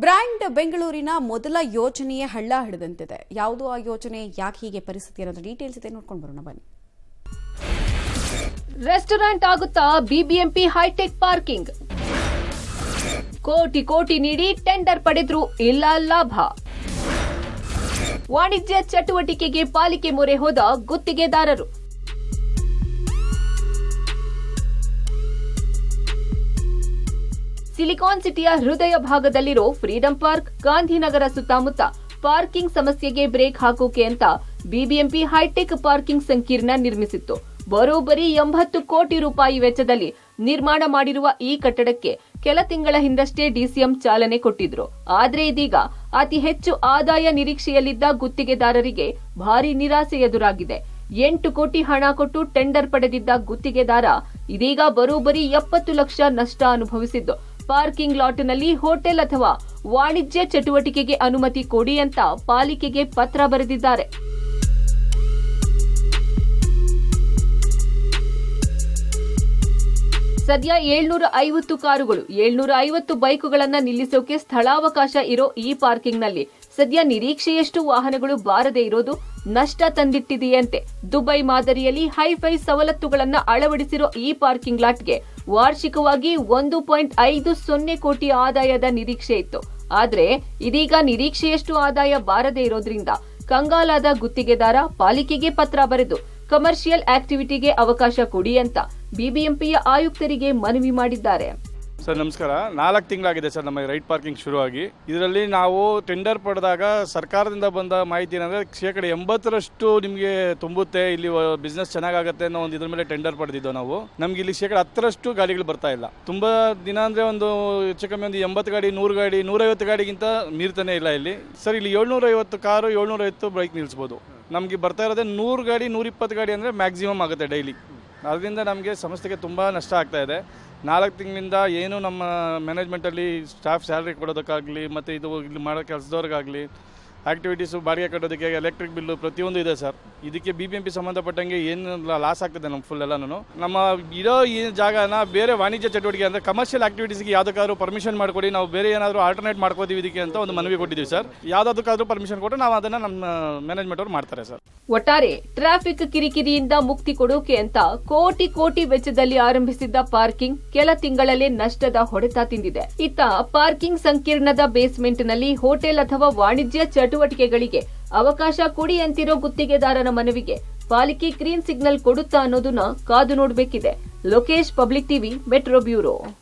Brand ಬೆಂಗಳೂರಿನ ಮೊದಲ ಯೋಜನೆಯೇ ಹಳ್ಳ ಹಿಡಿದಂತಿದೆ. ಯಾವುದು ಆ ಯೋಜನೆ, ಯಾಕೆ ಹೀಗೆ ಪರಿಸ್ಥಿತಿ ಅನ್ನೋದು ಡೀಟೇಲ್ಸ್ ಇದೆ, ನೋಡ್ಕೊಂಡು ಬರೋಣ ಬನ್ನಿ. ರೆಸ್ಟೋರೆಂಟ್ ಆಗುತ್ತಾ ಬಿಬಿಎಂಪಿ ಹೈಟೆಕ್ ಪಾರ್ಕಿಂಗ್? ಕೋಟಿ ಕೋಟಿ ನೀಡಿ ಟೆಂಡರ್ ಪಡೆದ್ರು ಇಲ್ಲ ಲಾಭ. ವಾಣಿಜ್ಯ ಚಟುವಟಿಕೆಗೆ ಪಾಲಿಕೆ ಮೊರೆ ಹೋದ ಗುತ್ತಿಗೆದಾರರು. ಸಿಲಿಕಾನ್ ಸಿಟಿಯ ಹೃದಯ ಭಾಗದಲ್ಲಿರೋ ಫ್ರೀಡಂ ಪಾರ್ಕ್, ಗಾಂಧಿನಗರ ಸುತ್ತಮುತ್ತ ಪಾರ್ಕಿಂಗ್ ಸಮಸ್ಯೆಗೆ ಬ್ರೇಕ್ ಹಾಕೋಕೆ ಅಂತ ಬಿಬಿಎಂಪಿ ಹೈಟೆಕ್ ಪಾರ್ಕಿಂಗ್ ಸಂಕೀರ್ಣ ನಿರ್ಮಿಸಿತ್ತು. ಬರೋಬ್ಬರಿ 80 ಕೋಟಿ ರೂಪಾಯಿ ವೆಚ್ಚದಲ್ಲಿ ನಿರ್ಮಾಣ ಮಾಡಿರುವ ಈ ಕಟ್ಟಡಕ್ಕೆ ಕೆಲ ತಿಂಗಳ ಹಿಂದಷ್ಟೇ ಡಿಸಿಎಂ ಚಾಲನೆ ಕೊಟ್ಟಿದ್ರು. ಆದ್ರೆ ಇದೀಗ ಅತಿ ಹೆಚ್ಚು ಆದಾಯ ನಿರೀಕ್ಷೆಯಲ್ಲಿದ್ದ ಗುತ್ತಿಗೆದಾರರಿಗೆ ಭಾರಿ ನಿರಾಸೆ ಎದುರಾಗಿದೆ. 8 ಕೋಟಿ ಹಣ ಕೊಟ್ಟು ಟೆಂಡರ್ ಪಡೆದಿದ್ದ ಗುತ್ತಿಗೆದಾರ ಇದೀಗ ಬರೋಬ್ಬರಿ 70 ಲಕ್ಷ ನಷ್ಟ ಅನುಭವಿಸಿದ್ದು, ಪಾರ್ಕಿಂಗ್ ಲಾಟ್ನಲ್ಲಿ ಹೋಟೆಲ್ ಅಥವಾ ವಾಣಿಜ್ಯ ಚಟುವಟಿಕೆಗೆ ಅನುಮತಿ ಕೊಡಿ ಅಂತ ಪಾಲಿಕೆಗೆ ಪತ್ರ ಬರೆದಿದ್ದಾರೆ. ಸದ್ಯ 750 ಕಾರುಗಳು, 750 ಬೈಕುಗಳನ್ನ ನಿಲ್ಲಿಸೋಕೆ ಸ್ಥಳಾವಕಾಶ ಇರೋ ಈ ಪಾರ್ಕಿಂಗ್ನಲ್ಲಿ ಸದ್ಯ ನಿರೀಕ್ಷೆಯಷ್ಟು ವಾಹನಗಳು ಬಾರದೆ ಇರೋದು ನಷ್ಟ ತಂದಿಟ್ಟಿದೆಯಂತೆ. ದುಬೈ ಮಾದರಿಯಲ್ಲಿ ಹೈಫೈ ಸವಲತ್ತುಗಳನ್ನ ಅಳವಡಿಸಿರೋ ಈ ಪಾರ್ಕಿಂಗ್ ಲಾಟ್ಗೆ ವಾರ್ಷಿಕವಾಗಿ 1.50 ಕೋಟಿ ಆದಾಯದ ನಿರೀಕ್ಷೆ ಇತ್ತು. ಆದ್ರೆ ಇದೀಗ ನಿರೀಕ್ಷೆಯಷ್ಟು ಆದಾಯ ಬಾರದೆ ಇರೋದ್ರಿಂದ ಕಂಗಾಲಾದ ಗುತ್ತಿಗೆದಾರ ಪಾಲಿಕೆಗೆ ಪತ್ರ ಬರೆದು ಕಮರ್ಷಿಯಲ್ ಆಕ್ಟಿವಿಟಿಗೆ ಅವಕಾಶ ಕೊಡಿ ಅಂತ ಬಿಬಿಎಂಪಿಯ ಆಯುಕ್ತರಿಗೆ ಮನವಿ ಮಾಡಿದ್ದಾರೆ. ಸರ್ ನಮಸ್ಕಾರ. 4 ತಿಂಗಳಾಗಿದೆ ಸರ್ ನಮ್ಮ ರೈಟ್ ಪಾರ್ಕಿಂಗ್ ಶುರುವಾಗಿ. ಇದರಲ್ಲಿ ನಾವು ಟೆಂಡರ್ ಪಡೆದಾಗ ಸರ್ಕಾರದಿಂದ ಬಂದ ಮಾಹಿತಿ ಏನಂದರೆ 80% ನಿಮಗೆ ತುಂಬುತ್ತೆ, ಇಲ್ಲಿ ಬಿಸ್ನೆಸ್ ಚೆನ್ನಾಗಾಗುತ್ತೆ ಅನ್ನೋ ಒಂದು ಇದ್ರ ಮೇಲೆ ಟೆಂಡರ್ ಪಡೆದಿದ್ದು ನಾವು. ನಮ್ಗೆ ಇಲ್ಲಿ 10% ಗಾಡಿಗಳು ಬರ್ತಾ ಇಲ್ಲ. ತುಂಬ ದಿನ ಅಂದರೆ ಒಂದು ಹೆಚ್ಚು ಕಮ್ಮಿ ಒಂದು 80 ಗಾಡಿ, 100 ಗಾಡಿ, 150 ಗಾಡಿಗಿಂತ ಮೀರ್ತಾನೆ ಇಲ್ಲ ಇಲ್ಲಿ. ಸರ್ ಇಲ್ಲಿ 750 ಕಾರು, 750 ಬೈಕ್ ನಿಲ್ಲಿಸ್ಬೋದು. ನಮಗೆ ಬರ್ತಾ ಇರೋದೇ 100 ಗಾಡಿ, 120 ಗಾಡಿ ಅಂದರೆ ಮ್ಯಾಕ್ಸಿಮಮ್ ಆಗುತ್ತೆ ಡೈಲಿ. ಅದರಿಂದ ನಮಗೆ ಸಂಸ್ಥೆಗೆ ತುಂಬ ನಷ್ಟ ಆಗ್ತಾ ಇದೆ. 4 ತಿಂಗಳಿಂದ ಏನು ನಮ್ಮ ಮ್ಯಾನೇಜ್ಮೆಂಟಲ್ಲಿ ಸ್ಟಾಫ್ ಸ್ಯಾಲ್ರಿ ಕೊಡೋದಕ್ಕಾಗಲಿ ಮತ್ತು ಇದು ಇಲ್ಲಿ ಮಾಡೋ ಕೆಲಸದವ್ರಿಗಾಗಲಿ ಆ್ಯಕ್ಟಿವಿಟೀಸು ಬಾಡಿಗೆ ಕಟ್ಟೋದಕ್ಕೆ, ಎಲೆಕ್ಟ್ರಿಕ್ ಬಿಲ್ಲು ಪ್ರತಿಯೊಂದು ಇದೆ ಸರ್. ಇದಕ್ಕೆ ಬಿಬಿಎಂಪಿ ಸಂಬಂಧಪಟ್ಟಂಗೆ ಏನು ಲಾಸ್ ಆಗ್ತದೆ ನಮ್ಮ ಫುಲ್ ಎಲ್ಲನೂ. ನಮ್ಮ ಇರೋ ಈ ಜಾಗನ ಬೇರೆ ವಾಣಿಜ್ಯ ಚಟುವಟಿಕೆ ಅಂದರೆ ಕಮರ್ಷಿಯಲ್ ಆ್ಯಕ್ಟಿವಿಟೀಸ್ಗೆ ಯಾವುದಕ್ಕಾದ್ರೂ ಪರ್ಮಿಷನ್ ಮಾಡಿಕೊಡಿ, ನಾವು ಬೇರೆ ಏನಾದರೂ ಆಲ್ಟರ್ನೇಟ್ ಮಾಡ್ಕೋತೀವಿ ಇದಕ್ಕೆ ಅಂತ ಒಂದು ಮನವಿ ಕೊಟ್ಟಿದ್ದೀವಿ ಸರ್. ಯಾವುದಕ್ಕಾದ್ರೂ ಪರ್ಮಿಷನ್ ಕೊಟ್ಟು ನಾವು ಅದನ್ನು ನಮ್ಮ ಮ್ಯಾನೇಜ್ಮೆಂಟ್ ಅವ್ರು ಮಾಡ್ತಾರೆ ಸರ್. ಒಟ್ಟಾರೆ ಟ್ರಾಫಿಕ್ ಕಿರಿಕಿರಿಯಿಂದ ಮುಕ್ತಿ ಕೊಡೋಕೆ ಅಂತ ಕೋಟಿ ಕೋಟಿ ವೆಚ್ಚದಲ್ಲಿ ಆರಂಭಿಸಿದ್ದ ಪಾರ್ಕಿಂಗ್ ಕೆಲ ತಿಂಗಳಲ್ಲೇ ನಷ್ಟದ ಹೊಡೆತ ತಿಂದಿದೆ. ಇತ್ತ ಪಾರ್ಕಿಂಗ್ ಸಂಕೀರ್ಣದ ಬೇಸ್ಮೆಂಟ್ನಲ್ಲಿ ಹೋಟೆಲ್ ಅಥವಾ ವಾಣಿಜ್ಯ ಚಟುವಟಿಕೆಗಳಿಗೆ ಅವಕಾಶ ಕೊಡಿ ಅಂತಿರೋ ಗುತ್ತಿಗೆದಾರನ ಮನವಿಗೆ ಪಾಲಿಕೆ ಗ್ರೀನ್ ಸಿಗ್ನಲ್ ಕೊಡುತ್ತಾ ಅನ್ನೋದನ್ನ ಕಾದು ನೋಡಬೇಕಿದೆ. Lokesh, public TV, metro bureau.